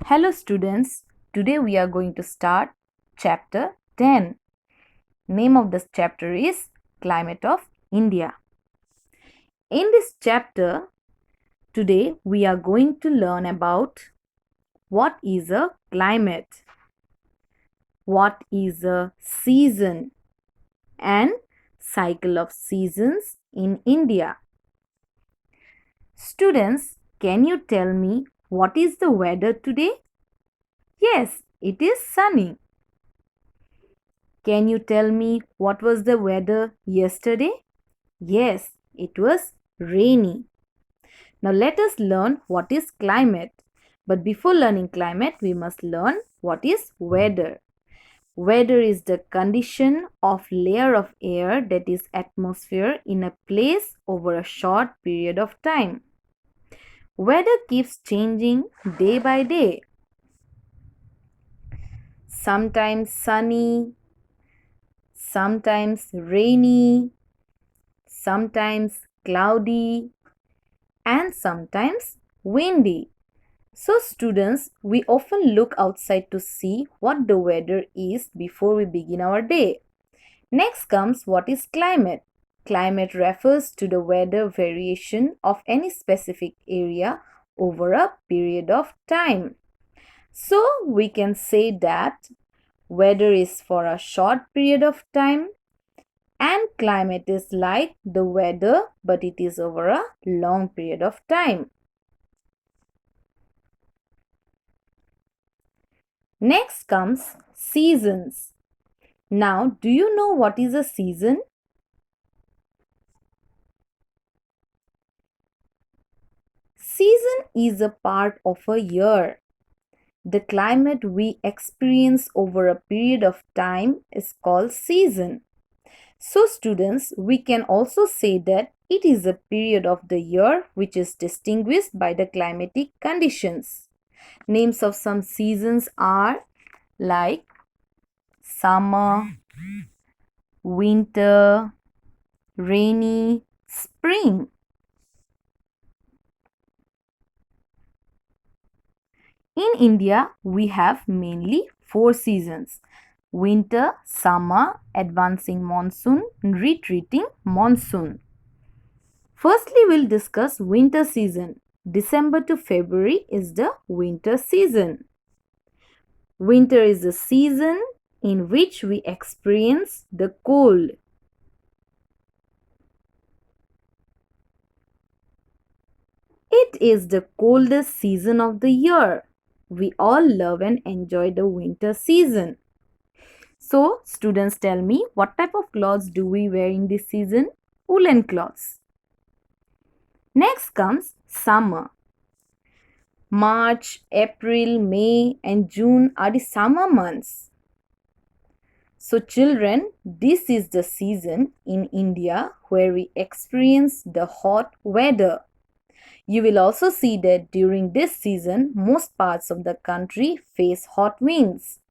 Hello students, today we are going to start chapter 10. Name of this chapter is Climate of India. In this chapter, today we are going to learn about what is a climate, what is a season and cycle of seasons in India. Students, can you tell me what is the weather today? Yes, it is sunny. Can you tell me what was the weather yesterday? Yes, it was rainy. Now let us learn what is climate. But before learning climate, we must learn what is weather. Weather is the condition of layer of air, that is atmosphere, in a place over a short period of time. Weather keeps changing day by day. Sometimes sunny, sometimes rainy, sometimes cloudy, and sometimes windy. So students, we often look outside to see what the weather is before we begin our day. Next comes what is climate. Climate refers to the weather variation of any specific area over a period of time. So we can say that weather is for a short period of time and climate is like the weather, but it is over a long period of time. Next comes seasons. Now, do you know what is a season? Season is a part of a year. The climate we experience over a period of time is called season. So students, we can also say that it is a period of the year which is distinguished by the climatic conditions. Names of some seasons are like summer, winter, rainy, spring. In India, we have mainly 4 seasons: winter, summer, advancing monsoon, retreating monsoon. Firstly, we'll discuss winter season. December to February is the winter season. Winter is the season in which we experience the cold. It is the coldest season of the year. We all love and enjoy the winter season. So, students, tell me, what type of clothes do we wear in this season? Woolen clothes. Next comes summer. March, April, May and June are the summer months. So children, this is the season in India where we experience the hot weather. You will also see that during this season, most parts of the country face hot winds.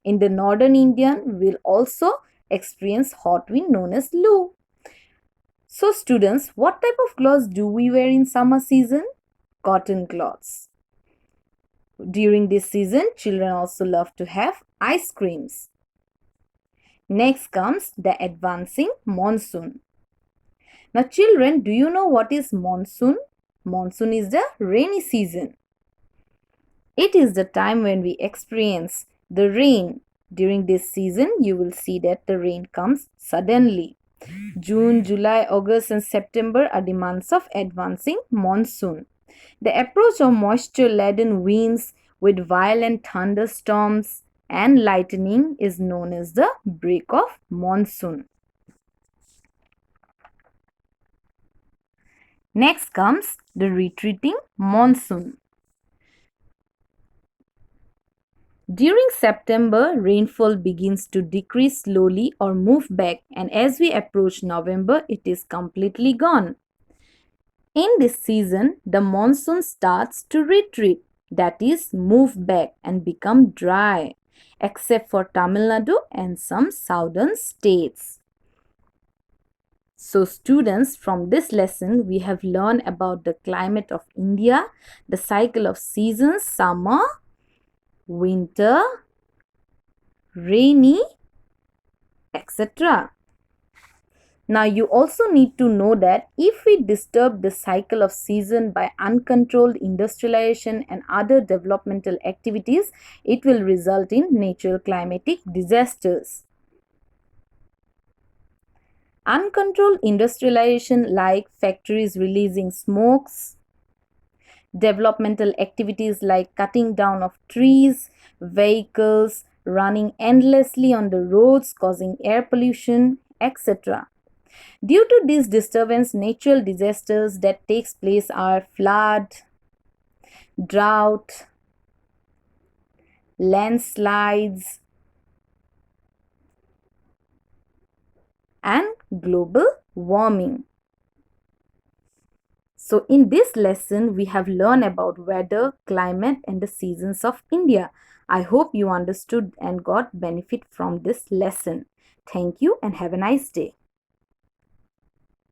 In the northern India, we'll also experience hot wind known as Lu. So students, what type of clothes do we wear in summer season? Cotton cloths. During this season, children also love to have ice creams. Next comes the advancing monsoon. Now children, do you know what is monsoon? Monsoon is the rainy season. It is the time when we experience the rain. During this season, you will see that the rain comes suddenly. June, July, August and September are the months of advancing monsoon. The approach of moisture-laden winds with violent thunderstorms and lightning is known as the break of monsoon. Next comes the retreating monsoon. During September, rainfall begins to decrease slowly or move back, and as we approach November, it is completely gone. In this season, the monsoon starts to retreat, that is, move back and become dry, except for Tamil Nadu and some southern states. So students, from this lesson, we have learned about the climate of India, the cycle of seasons, summer, winter, rainy, etc. Now, you also need to know that if we disturb the cycle of season by uncontrolled industrialization and other developmental activities, it will result in natural climatic disasters. Uncontrolled industrialization, like factories releasing smokes, developmental activities like cutting down of trees, vehicles running endlessly on the roads causing air pollution, etc. Due to this disturbance, natural disasters that takes place are flood, drought, landslides, and global warming. So in this lesson, we have learned about weather, climate, and the seasons of India. I hope you understood and got benefit from this lesson. Thank you and have a nice day.